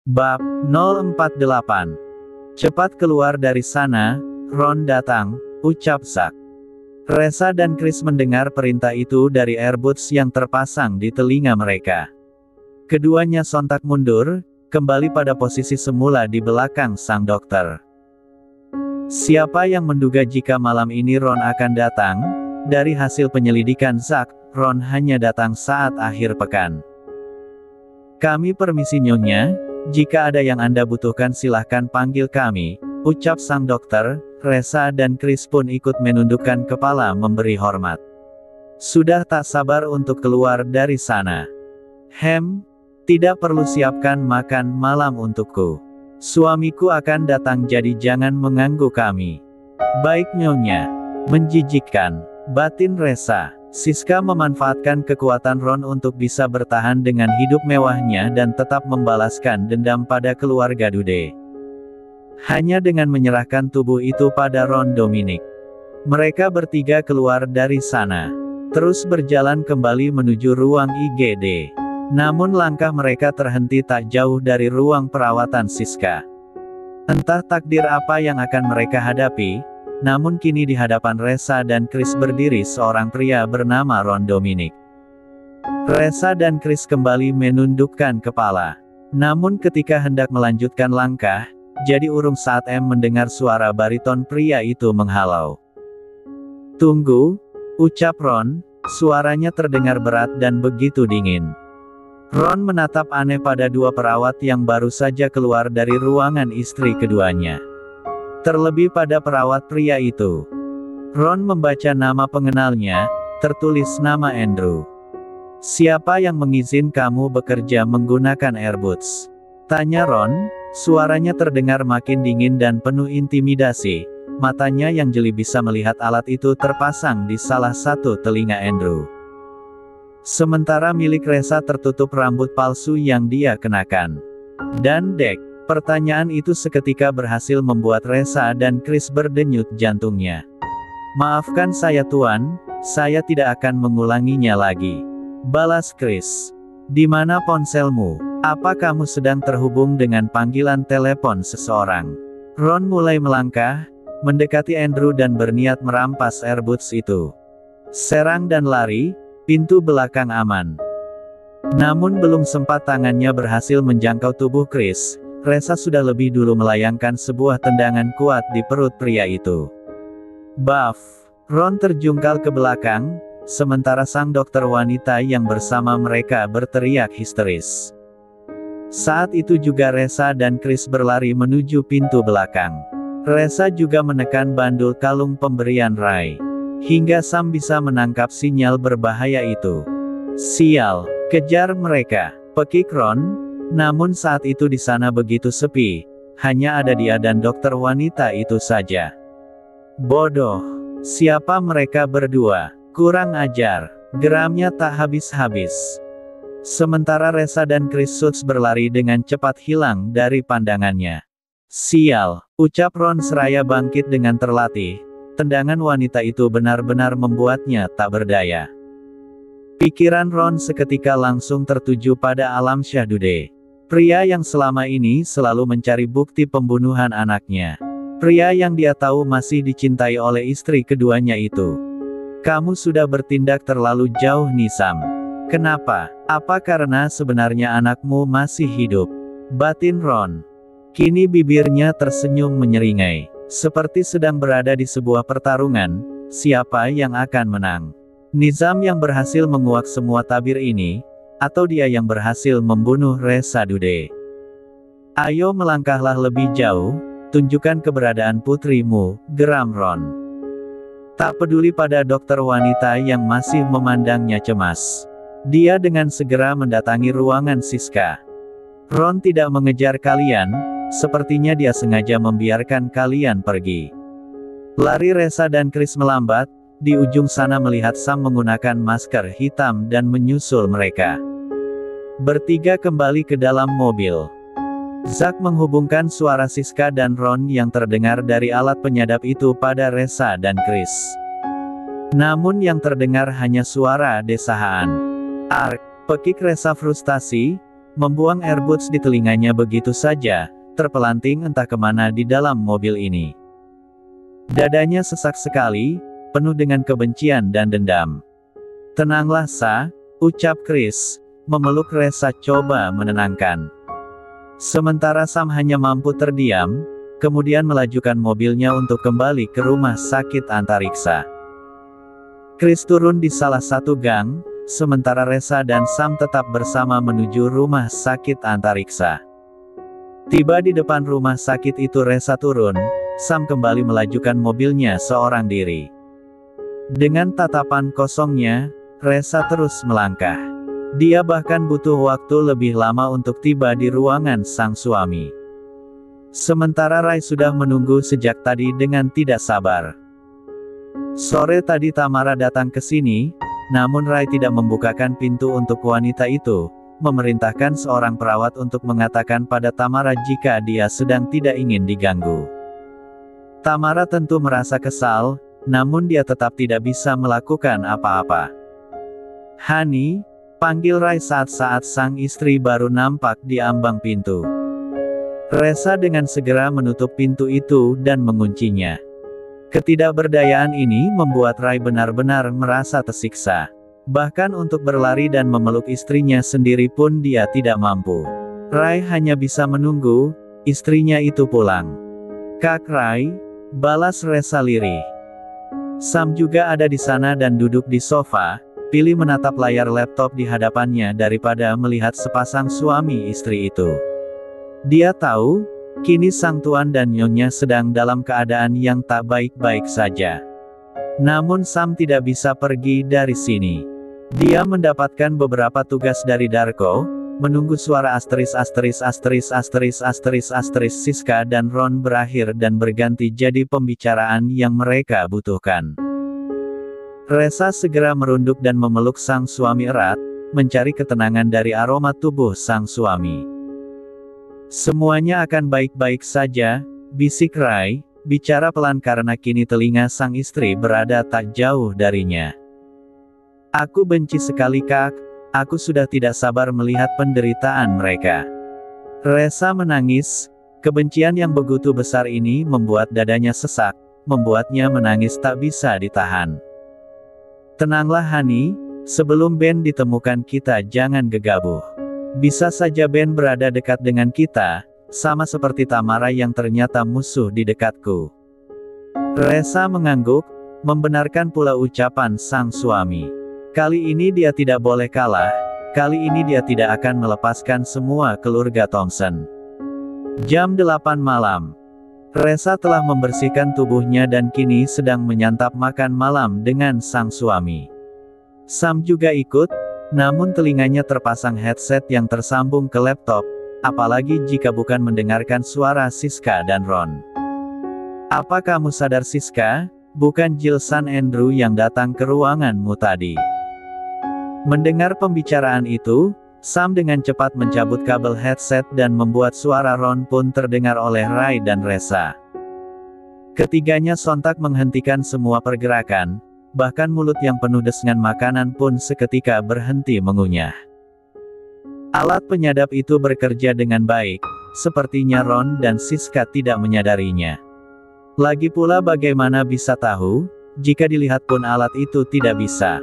Bab 048. Cepat keluar dari sana, Ron datang, ucap Zack. Reza dan Chris mendengar perintah itu dari earbuds yang terpasang di telinga mereka. Keduanya sontak mundur, kembali pada posisi semula di belakang sang dokter. Siapa yang menduga jika malam ini Ron akan datang? Dari hasil penyelidikan Zack, Ron hanya datang saat akhir pekan. Kami permisi nyonya. Jika ada yang Anda butuhkan silahkan panggil kami, ucap sang dokter. Reza dan Chris pun ikut menundukkan kepala memberi hormat. Sudah tak sabar untuk keluar dari sana. Tidak perlu siapkan makan malam untukku. Suamiku akan datang jadi jangan mengganggu kami. Baik nyonya. Menjijikkan, batin Reza. Siska memanfaatkan kekuatan Ron untuk bisa bertahan dengan hidup mewahnya dan tetap membalaskan dendam pada keluarga Dude. Hanya dengan menyerahkan tubuh itu pada Ron Dominic. Mereka bertiga keluar dari sana. Terus berjalan kembali menuju ruang IGD. Namun langkah mereka terhenti tak jauh dari ruang perawatan Siska. Entah takdir apa yang akan mereka hadapi. Namun kini di hadapan Reza dan Chris berdiri seorang pria bernama Ron Dominic. Reza dan Chris kembali menundukkan kepala. Namun ketika hendak melanjutkan langkah, jadi urung saat mendengar suara bariton pria itu menghalau. Tunggu, ucap Ron, suaranya terdengar berat dan begitu dingin. Ron menatap aneh pada dua perawat yang baru saja keluar dari ruangan istri keduanya. Terlebih pada perawat pria itu. Ron membaca nama pengenalnya, tertulis nama Andrew. Siapa yang mengizin kamu bekerja menggunakan earbuds? Tanya Ron, suaranya terdengar makin dingin dan penuh intimidasi. Matanya yang jeli bisa melihat alat itu terpasang di salah satu telinga Andrew. Sementara milik Reza tertutup rambut palsu yang dia kenakan. Dan pertanyaan itu seketika berhasil membuat Reza dan Chris berdenyut jantungnya. Maafkan saya tuan, saya tidak akan mengulanginya lagi. Balas Chris. Di mana ponselmu? Apa kamu sedang terhubung dengan panggilan telepon seseorang? Ron mulai melangkah, mendekati Andrew dan berniat merampas earbuds itu. Serang dan lari, pintu belakang aman. Namun belum sempat tangannya berhasil menjangkau tubuh Chris, Reza sudah lebih dulu melayangkan sebuah tendangan kuat di perut pria itu. Buff! Ron terjungkal ke belakang, sementara sang dokter wanita yang bersama mereka berteriak histeris. Saat itu juga Reza dan Chris berlari menuju pintu belakang. Reza juga menekan bandul kalung pemberian Ray. Hingga Sam bisa menangkap sinyal berbahaya itu. Sial, kejar mereka, pekik Ron. Namun saat itu di sana begitu sepi, hanya ada dia dan dokter wanita itu saja. Bodoh, siapa mereka berdua? Kurang ajar, geramnya tak habis-habis. Sementara Reza dan Chris Suits berlari dengan cepat hilang dari pandangannya. Sial, ucap Ron seraya bangkit dengan terlatih. Tendangan wanita itu benar-benar membuatnya tak berdaya. Pikiran Ron seketika langsung tertuju pada Alam Syahdude. Pria yang selama ini selalu mencari bukti pembunuhan anaknya. Pria yang dia tahu masih dicintai oleh istri keduanya itu. Kamu sudah bertindak terlalu jauh Nisam. Kenapa? Apa karena sebenarnya anakmu masih hidup? Batin Ron. Kini bibirnya tersenyum menyeringai. Seperti sedang berada di sebuah pertarungan, siapa yang akan menang? Nizam yang berhasil menguak semua tabir ini, atau dia yang berhasil membunuh Reza Dude? Ayo melangkahlah lebih jauh, tunjukkan keberadaan putrimu, geram Ron. Tak peduli pada dokter wanita yang masih memandangnya cemas. Dia dengan segera mendatangi ruangan Siska. Ron tidak mengejar kalian, sepertinya dia sengaja membiarkan kalian pergi. Lari Reza dan Chris melambat, di ujung sana melihat Sam menggunakan masker hitam dan menyusul mereka. Bertiga kembali ke dalam mobil. Zack menghubungkan suara Siska dan Ron yang terdengar dari alat penyadap itu pada Reza dan Chris. Namun yang terdengar hanya suara desahan. Ark, pekik Reza frustasi, membuang earbuds di telinganya begitu saja, terpelanting entah kemana di dalam mobil ini. Dadanya sesak sekali, penuh dengan kebencian dan dendam. "Tenanglah, Sa," ucap Chris, memeluk Reza coba menenangkan. Sementara Sam hanya mampu terdiam, kemudian melajukan mobilnya untuk kembali ke rumah sakit antariksa. Chris turun di salah satu gang, sementara Reza dan Sam tetap bersama menuju rumah sakit antariksa. Tiba di depan rumah sakit itu Reza turun, Sam kembali melajukan mobilnya seorang diri. Dengan tatapan kosongnya, Reza terus melangkah. Dia bahkan butuh waktu lebih lama untuk tiba di ruangan sang suami. Sementara Rai sudah menunggu sejak tadi dengan tidak sabar. Sore tadi Tamara datang ke sini, namun Rai tidak membukakan pintu untuk wanita itu, memerintahkan seorang perawat untuk mengatakan pada Tamara jika dia sedang tidak ingin diganggu. Tamara tentu merasa kesal, namun dia tetap tidak bisa melakukan apa-apa. "Hani," panggil Rai saat sang istri baru nampak di ambang pintu. Reza dengan segera menutup pintu itu dan menguncinya. Ketidakberdayaan ini membuat Rai benar-benar merasa tersiksa. Bahkan untuk berlari dan memeluk istrinya sendiri pun dia tidak mampu. Rai hanya bisa menunggu istrinya itu pulang. "Kak Rai," balas Reza lirih. Sam juga ada di sana dan duduk di sofa, pilih menatap layar laptop di hadapannya daripada melihat sepasang suami istri itu. Dia tahu, kini sang tuan dan nyonya sedang dalam keadaan yang tak baik-baik saja. Namun Sam tidak bisa pergi dari sini. Dia mendapatkan beberapa tugas dari Darko, menunggu suara Siska dan Ron berakhir dan berganti jadi pembicaraan yang mereka butuhkan. Reza segera merunduk dan memeluk sang suami erat, mencari ketenangan dari aroma tubuh sang suami. "Semuanya akan baik-baik saja," bisik Rai, bicara pelan karena kini telinga sang istri berada tak jauh darinya. "Aku benci sekali Kak, aku sudah tidak sabar melihat penderitaan mereka." Reza menangis, kebencian yang begitu besar ini membuat dadanya sesak, membuatnya menangis tak bisa ditahan. "Tenanglah Hani, sebelum Ben ditemukan kita jangan gegabah. Bisa saja Ben berada dekat dengan kita, sama seperti Tamara yang ternyata musuh di dekatku." Reza mengangguk, membenarkan pula ucapan sang suami. Kali ini dia tidak boleh kalah, kali ini dia tidak akan melepaskan semua keluarga Thompson. Jam 8 malam. Reza telah membersihkan tubuhnya dan kini sedang menyantap makan malam dengan sang suami. Sam juga ikut, namun telinganya terpasang headset yang tersambung ke laptop, apalagi jika bukan mendengarkan suara Siska dan Ron. "Apa kamu sadar Siska, bukan Jill San Andrew yang datang ke ruanganmu tadi?" Mendengar pembicaraan itu, Sam dengan cepat mencabut kabel headset dan membuat suara Ron pun terdengar oleh Rai dan Reza. Ketiganya sontak menghentikan semua pergerakan, bahkan mulut yang penuh desengan makanan pun seketika berhenti mengunyah. Alat penyadap itu bekerja dengan baik, sepertinya Ron dan Siska tidak menyadarinya. Lagi pula bagaimana bisa tahu, jika dilihat pun alat itu tidak bisa.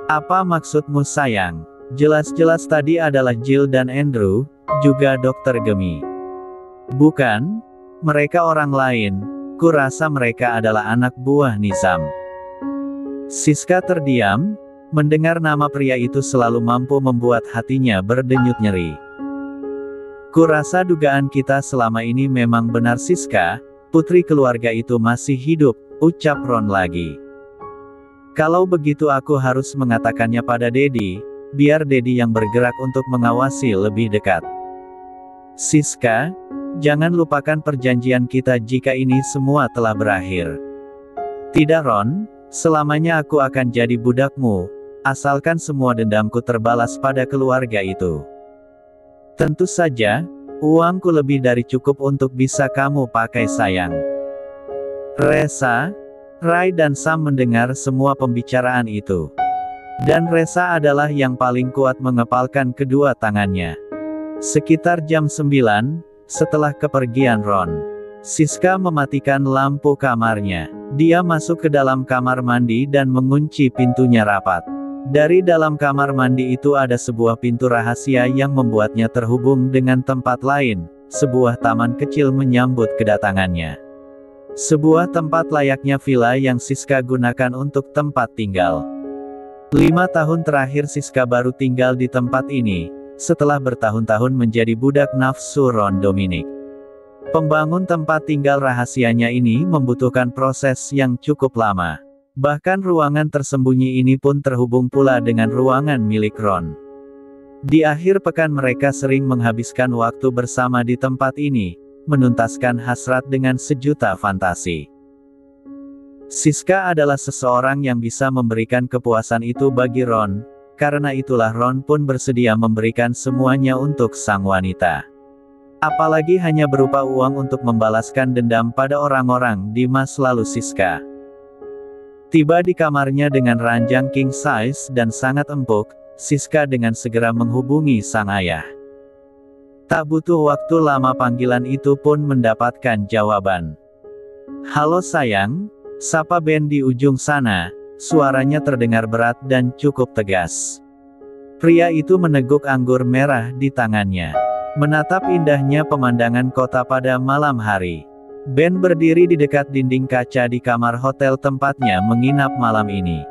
"Apa maksudmu sayang? Jelas-jelas tadi adalah Jill dan Andrew, juga Dr. Gemi. Bukan? Mereka orang lain, kurasa mereka adalah anak buah Nizam." Siska terdiam, mendengar nama pria itu selalu mampu membuat hatinya berdenyut nyeri. "Kurasa dugaan kita selama ini memang benar Siska, putri keluarga itu masih hidup," ucap Ron lagi. "Kalau begitu aku harus mengatakannya pada Dedi, biar Dedi yang bergerak untuk mengawasi lebih dekat. Siska, jangan lupakan perjanjian kita jika ini semua telah berakhir." "Tidak Ron, selamanya aku akan jadi budakmu, asalkan semua dendamku terbalas pada keluarga itu. Tentu saja, uangku lebih dari cukup untuk bisa kamu pakai sayang." Reza, Rai dan Sam mendengar semua pembicaraan itu. Dan Reza adalah yang paling kuat mengepalkan kedua tangannya. Sekitar jam 9, setelah kepergian Ron, Siska mematikan lampu kamarnya. Dia masuk ke dalam kamar mandi dan mengunci pintunya rapat. Dari dalam kamar mandi itu ada sebuah pintu rahasia yang membuatnya terhubung dengan tempat lain, sebuah taman kecil menyambut kedatangannya. Sebuah tempat layaknya villa yang Siska gunakan untuk tempat tinggal. 5 tahun terakhir Siska baru tinggal di tempat ini, setelah bertahun-tahun menjadi budak nafsu Ron Dominic. Pembangun tempat tinggal rahasianya ini membutuhkan proses yang cukup lama. Bahkan ruangan tersembunyi ini pun terhubung pula dengan ruangan milik Ron. Di akhir pekan mereka sering menghabiskan waktu bersama di tempat ini, menuntaskan hasrat dengan sejuta fantasi. Siska adalah seseorang yang bisa memberikan kepuasan itu bagi Ron. Karena itulah Ron pun bersedia memberikan semuanya untuk sang wanita. Apalagi hanya berupa uang untuk membalaskan dendam pada orang-orang di masa lalu Siska. Tiba di kamarnya dengan ranjang king size dan sangat empuk, Siska dengan segera menghubungi sang ayah. Tak butuh waktu lama panggilan itu pun mendapatkan jawaban. "Halo sayang," sapa Ben di ujung sana. Suaranya terdengar berat dan cukup tegas. Pria itu meneguk anggur merah di tangannya. Menatap indahnya pemandangan kota pada malam hari. Ben berdiri di dekat dinding kaca di kamar hotel tempatnya menginap malam ini.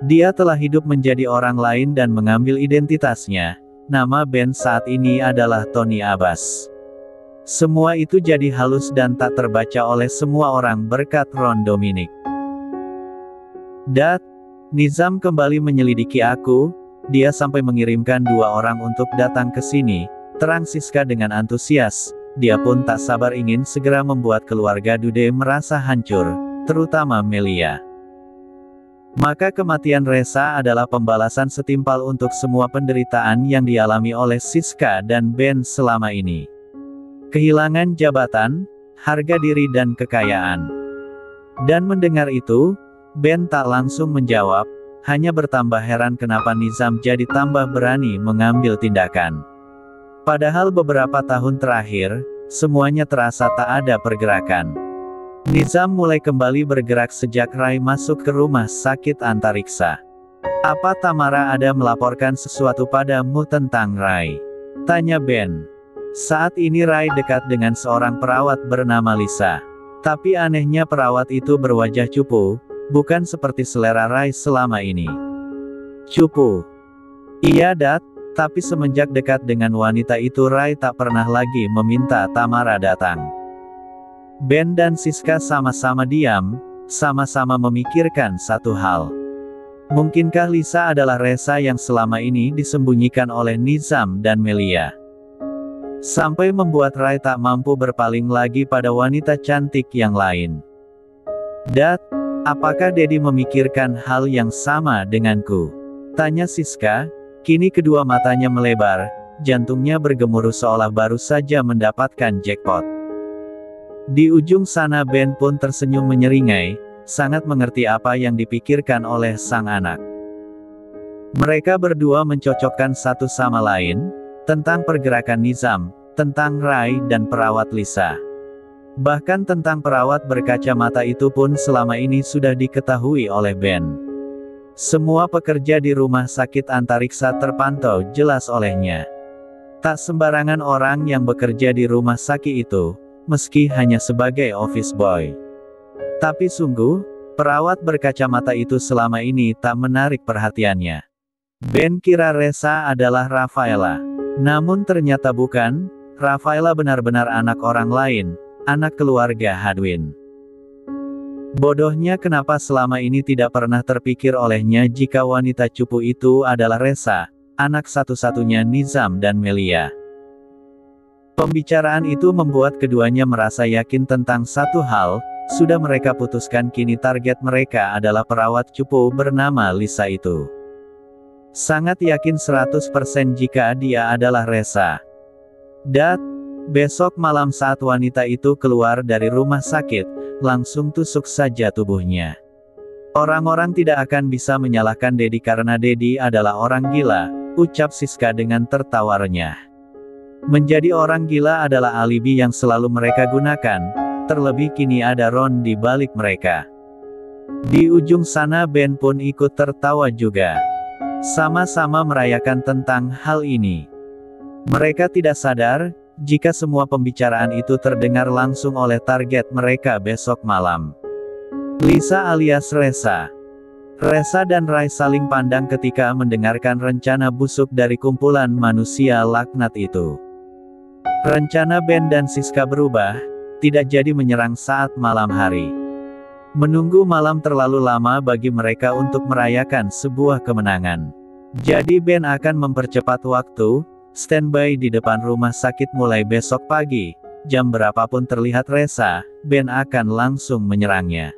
Dia telah hidup menjadi orang lain dan mengambil identitasnya. Nama Ben saat ini adalah Tony Abbas. Semua itu jadi halus dan tak terbaca oleh semua orang berkat Ron Dominic. "Dad, Nizam kembali menyelidiki aku. Dia sampai mengirimkan 2 orang untuk datang ke sini," terang Siska dengan antusias. Dia pun tak sabar ingin segera membuat keluarga Dude merasa hancur, terutama Melia. Maka kematian Reza adalah pembalasan setimpal untuk semua penderitaan yang dialami oleh Siska dan Ben selama ini. Kehilangan jabatan, harga diri dan kekayaan. Dan mendengar itu, Ben tak langsung menjawab, hanya bertambah heran kenapa Nizam jadi tambah berani mengambil tindakan. Padahal beberapa tahun terakhir, semuanya terasa tak ada pergerakan. Nizam mulai kembali bergerak sejak Rai masuk ke rumah sakit antariksa. "Apa Tamara ada melaporkan sesuatu padamu tentang Rai?" tanya Ben. Saat ini Rai dekat dengan seorang perawat bernama Lisa. Tapi anehnya perawat itu berwajah cupu, bukan seperti selera Rai selama ini. "Cupu?" "Iya Dad, tapi semenjak dekat dengan wanita itu Rai tak pernah lagi meminta Tamara datang." Ben dan Siska sama-sama diam, sama-sama memikirkan satu hal. Mungkinkah Lisa adalah Reza yang selama ini disembunyikan oleh Nizam dan Melia? Sampai membuat Rai tak mampu berpaling lagi pada wanita cantik yang lain. "Dad, apakah Dedi memikirkan hal yang sama denganku?" tanya Siska. Kini kedua matanya melebar, jantungnya bergemuruh seolah baru saja mendapatkan jackpot. Di ujung sana Ben pun tersenyum menyeringai, sangat mengerti apa yang dipikirkan oleh sang anak. Mereka berdua mencocokkan satu sama lain, tentang pergerakan Nizam, tentang Rai dan perawat Lisa. Bahkan tentang perawat berkacamata itu pun selama ini sudah diketahui oleh Ben. Semua pekerja di rumah sakit antariksa terpantau jelas olehnya. Tak sembarangan orang yang bekerja di rumah sakit itu, meski hanya sebagai office boy. Tapi sungguh, perawat berkacamata itu selama ini tak menarik perhatiannya. Ben kira Reza adalah Rafaela. Namun ternyata bukan, Rafaela benar-benar anak orang lain, anak keluarga Hadwin. Bodohnya kenapa selama ini tidak pernah terpikir olehnya jika wanita cupu itu adalah Reza, anak satu-satunya Nizam dan Melia. Pembicaraan itu membuat keduanya merasa yakin tentang satu hal, sudah mereka putuskan kini target mereka adalah perawat cupu bernama Lisa itu. Sangat yakin 100% jika dia adalah Reza. "Dad, besok malam saat wanita itu keluar dari rumah sakit, langsung tusuk saja tubuhnya. Orang-orang tidak akan bisa menyalahkan Dedi karena Dedi adalah orang gila," ucap Siska dengan tertawa renyah. Menjadi orang gila adalah alibi yang selalu mereka gunakan, terlebih kini ada Ron di balik mereka. Di ujung sana Ben pun ikut tertawa juga. Sama-sama merayakan tentang hal ini. Mereka tidak sadar, jika semua pembicaraan itu terdengar langsung oleh target mereka besok malam. Lisa alias Resa. Resa dan Rai saling pandang ketika mendengarkan rencana busuk dari kumpulan manusia laknat itu. Rencana Ben dan Siska berubah, tidak jadi menyerang saat malam hari. Menunggu malam terlalu lama bagi mereka untuk merayakan sebuah kemenangan. Jadi Ben akan mempercepat waktu, standby di depan rumah sakit mulai besok pagi, jam berapapun terlihat Resa, Ben akan langsung menyerangnya.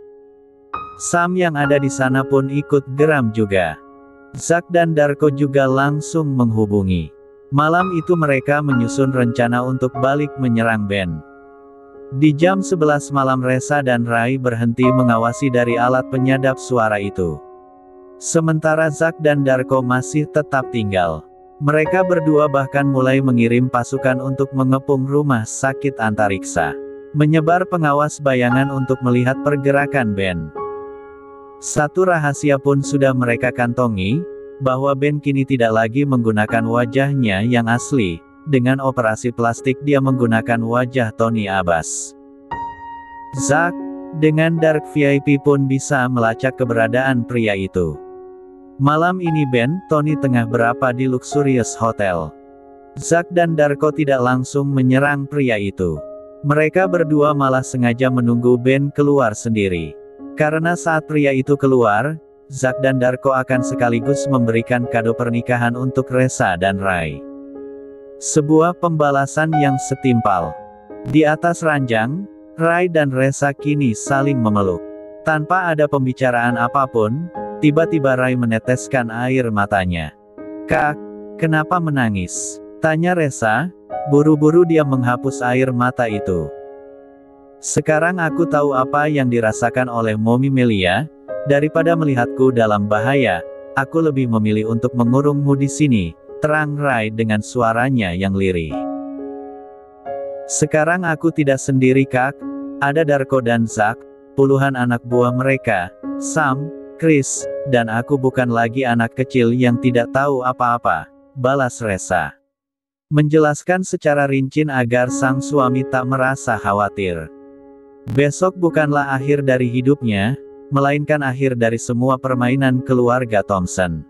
Sam yang ada di sana pun ikut geram juga. Zack dan Darko juga langsung menghubungi. Malam itu mereka menyusun rencana untuk balik menyerang Ben. Di jam 11 malam Resa dan Rai berhenti mengawasi dari alat penyadap suara itu. Sementara Zack dan Darko masih tetap tinggal. Mereka berdua bahkan mulai mengirim pasukan untuk mengepung rumah sakit antariksa. Menyebar pengawas bayangan untuk melihat pergerakan Ben. Satu rahasia pun sudah mereka kantongi, bahwa Ben kini tidak lagi menggunakan wajahnya yang asli. Dengan operasi plastik dia menggunakan wajah Tony Abbas. Zack, dengan Dark VIP pun bisa melacak keberadaan pria itu. Malam ini Ben, Tony tengah berada di luxurious hotel. Zack dan Darko tidak langsung menyerang pria itu. Mereka berdua malah sengaja menunggu Ben keluar sendiri. Karena saat pria itu keluar, Zack dan Darko akan sekaligus memberikan kado pernikahan untuk Resa dan Rai. Sebuah pembalasan yang setimpal. Di atas ranjang, Rai dan Resa kini saling memeluk. Tanpa ada pembicaraan apapun, tiba-tiba Rai meneteskan air matanya. "Kak, kenapa menangis?" tanya Resa. Buru-buru dia menghapus air mata itu. "Sekarang aku tahu apa yang dirasakan oleh Momi Melia. Daripada melihatku dalam bahaya, aku lebih memilih untuk mengurungmu di sini," terang Rai dengan suaranya yang lirih. "Sekarang aku tidak sendiri Kak, ada Darko dan Zack, puluhan anak buah mereka, Sam, Chris, dan aku bukan lagi anak kecil yang tidak tahu apa-apa," balas Resa. Menjelaskan secara rinci agar sang suami tak merasa khawatir. Besok bukanlah akhir dari hidupnya, melainkan akhir dari semua permainan keluarga Thompson.